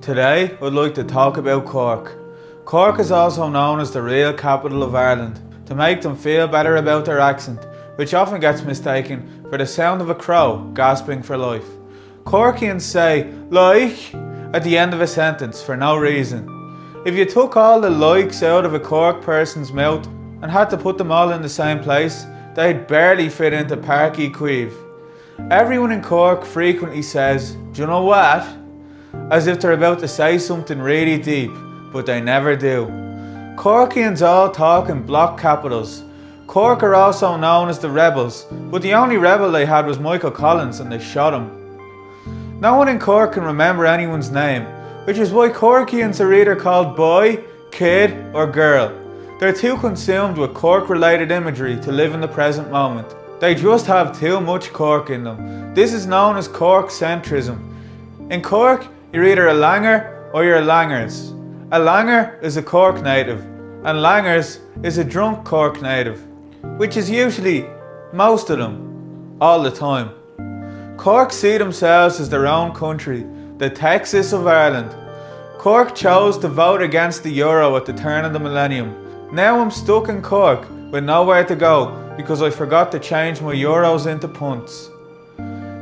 Today, I'd like to talk about Cork. Cork is also known as the real capital of Ireland, to make them feel better about their accent, which often gets mistaken for the sound of a crow gasping for life. Corkians say "like" at the end of a sentence for no reason. If you took all the likes out of a Cork person's mouth and had to put them all in the same place, they'd barely fit into Páirc Uí Chaoimh. Everyone in Cork frequently says, "Do you know what?" as if they're about to say something really deep, but they never do. Corkians all talk in block capitals. Cork are also known as the Rebels, but the only rebel they had was Michael Collins and they shot him. No one in Cork can remember anyone's name, which is why Corkians are either called boy, kid or girl. They're too consumed with Cork related imagery to live in the present moment. They just have too much Cork in them. This is known as Cork centrism. In Cork, you're either a Langer or you're a Langers. A Langer is a Cork native, and Langers is a drunk Cork native, which is usually most of them, all the time. Cork see themselves as their own country, the Texas of Ireland. Cork chose to vote against the euro at the turn of the millennium. Now I'm stuck in Cork with nowhere to go because I forgot to change my euros into punts.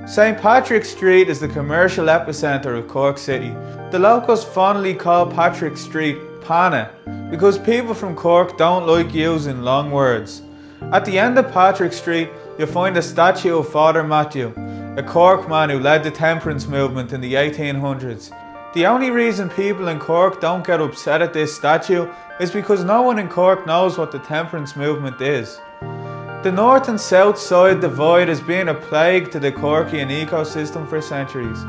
St. Patrick's Street is the commercial epicentre of Cork City. The locals fondly call Patrick Street Pana because people from Cork don't like using long words. At the end of Patrick Street, you'll find a statue of Father Matthew, a Cork man who led the temperance movement in the 1800s. The only reason people in Cork don't get upset at this statue is because no one in Cork knows what the temperance movement is. The north and south side divide has been a plague to the Corkian ecosystem for centuries.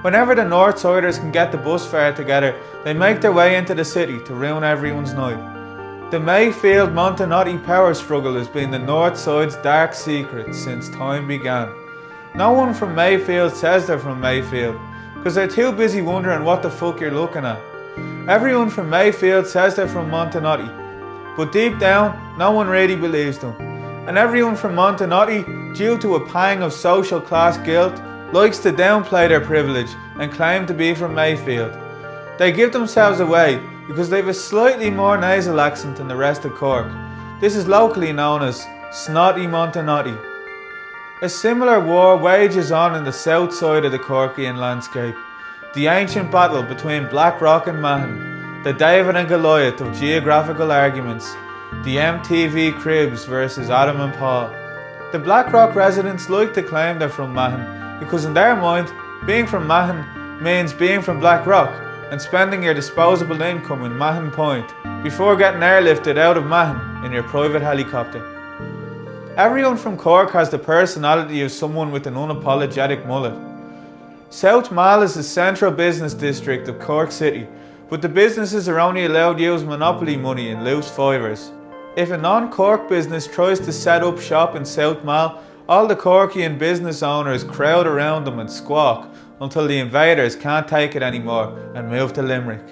Whenever the Northsiders can get the bus fare together, they make their way into the city to ruin everyone's night. The Mayfield Montenotti power struggle has been the North Side's dark secret since time began. No one from Mayfield says they're from Mayfield, because they're too busy wondering what the fuck you're looking at. Everyone from Mayfield says they're from Montenotti, but deep down, no one really believes them. And everyone from Montenotti, due to a pang of social class guilt, likes to downplay their privilege and claim to be from Mayfield. They give themselves away because they have a slightly more nasal accent than the rest of Cork. This is locally known as Snotty Montenotti. A similar war wages on in the south side of the Corkian landscape. The ancient battle between Blackrock and Mahon, the David and Goliath of geographical arguments, the MTV Cribs versus Adam and Paul. The Blackrock residents like to claim they're from Mahon because in their mind, being from Mahon means being from Blackrock and spending your disposable income in Mahon Point before getting airlifted out of Mahon in your private helicopter. Everyone from Cork has the personality of someone with an unapologetic mullet. South Mall is the central business district of Cork City, but the businesses are only allowed to use monopoly money in loose fivers. If a non-Cork business tries to set up shop in South Mall, all the Corkian business owners crowd around them and squawk until the invaders can't take it anymore and move to Limerick.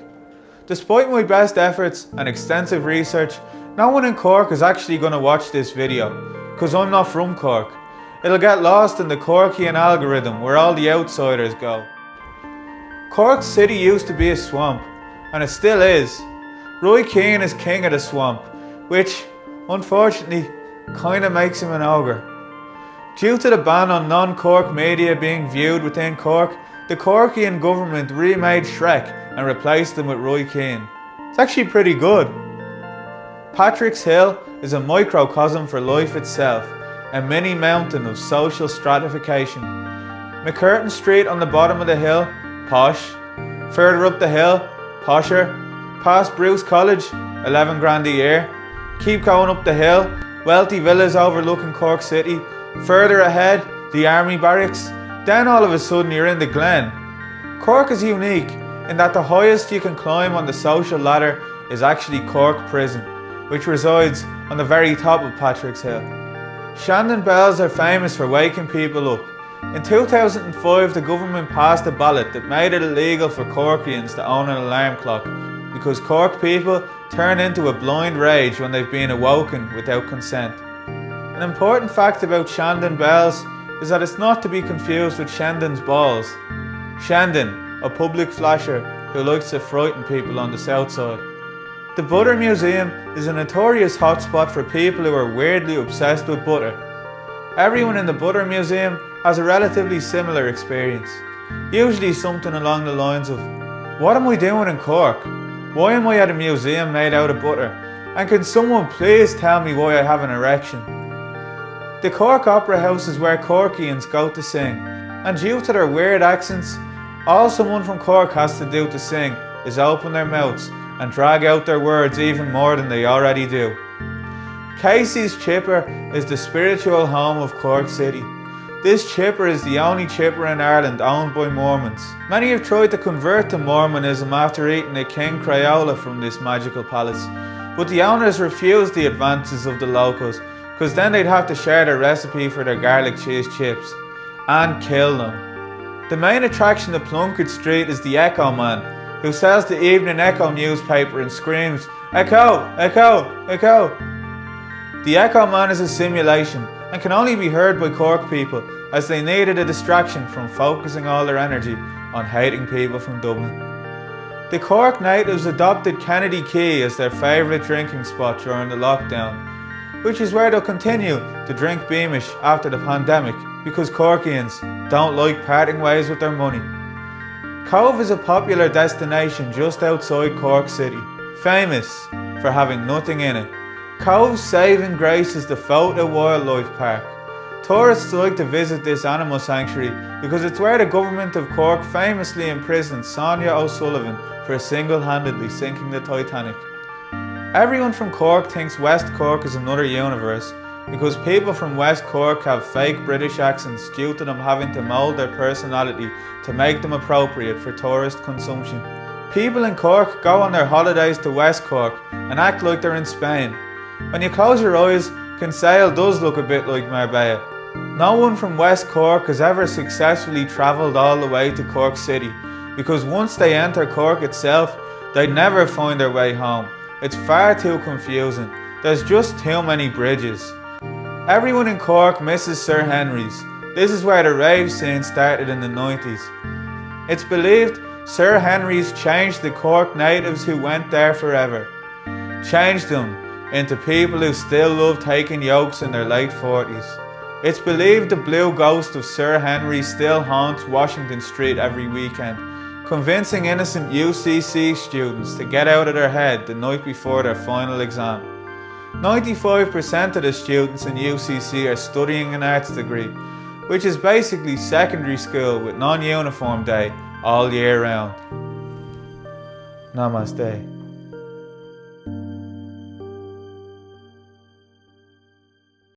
Despite my best efforts and extensive research, no one in Cork is actually going to watch this video, because I'm not from Cork. It'll get lost in the Corkian algorithm where all the outsiders go. Cork City used to be a swamp, and it still is. Roy Keane is king of the swamp, which, unfortunately, kinda makes him an ogre. Due to the ban on non-Cork media being viewed within Cork, the Corkian government remade Shrek and replaced him with Roy Keane. It's actually pretty good. Patrick's Hill is a microcosm for life itself, a mini mountain of social stratification. McCurtain Street on the bottom of the hill, posh. Further up the hill, posher. Past Bruce College, 11 grand a year. Keep going up the hill, wealthy villas overlooking Cork City. Further ahead, the army barracks. Then all of a sudden you're in the Glen. Cork is unique in that the highest you can climb on the social ladder is actually Cork Prison, which resides on the very top of Patrick's Hill. Shandon bells are famous for waking people up. In 2005, the government passed a ballot that made it illegal for Corkians to own an alarm clock because Cork people turn into a blind rage when they've been awoken without consent. An important fact about Shandon bells is that it's not to be confused with Shandon's balls. Shandon, a public flasher, who likes to frighten people on the south side. The Butter Museum is a notorious hotspot for people who are weirdly obsessed with butter. Everyone in the Butter Museum has a relatively similar experience, usually something along the lines of, "What am I doing in Cork? Why am I at a museum made out of butter? And can someone please tell me why I have an erection?" The Cork Opera House is where Corkians go to sing, and due to their weird accents, all someone from Cork has to do to sing is open their mouths and drag out their words even more than they already do. Casey's Chipper is the spiritual home of Cork City. This chipper is the only chipper in Ireland owned by Mormons. Many have tried to convert to Mormonism after eating a king Crayola from this magical palace, but the owners refused the advances of the locals, because then they'd have to share the recipe for their garlic cheese chips and kill them. The main attraction of Plunkett Street is the Echo Man, who sells the Evening Echo newspaper and screams, "Echo! Echo! Echo!" The Echo Man is a simulation and can only be heard by Cork people, as they needed a distraction from focusing all their energy on hating people from Dublin. The Cork natives adopted Kennedy Quay as their favourite drinking spot during the lockdown, which is where they'll continue to drink Beamish after the pandemic, because Corkians don't like parting ways with their money. Cove is a popular destination just outside Cork City, famous for having nothing in it. Cove's saving grace is the Fota Wildlife Park. Tourists like to visit this animal sanctuary because it's where the government of Cork famously imprisoned Sonia O'Sullivan for single-handedly sinking the Titanic. Everyone from Cork thinks West Cork is another universe because people from West Cork have fake British accents due to them having to mould their personality to make them appropriate for tourist consumption. People in Cork go on their holidays to West Cork and act like they're in Spain. When you close your eyes, Kinsale does look a bit like Marbella. No one from West Cork has ever successfully travelled all the way to Cork City, because once they enter Cork itself, they'd never find their way home. It's far too confusing. There's just too many bridges. Everyone in Cork misses Sir Henry's. This is where the rave scene started in the 90s. It's believed Sir Henry's changed the Cork natives who went there forever. Changed them into people who still love taking yokes in their late 40s. It's believed the blue ghost of Sir Henry still haunts Washington Street every weekend, convincing innocent UCC students to get out of their head the night before their final exam. 95% of the students in UCC are studying an arts degree, which is basically secondary school with non-uniform day all year round. Namaste.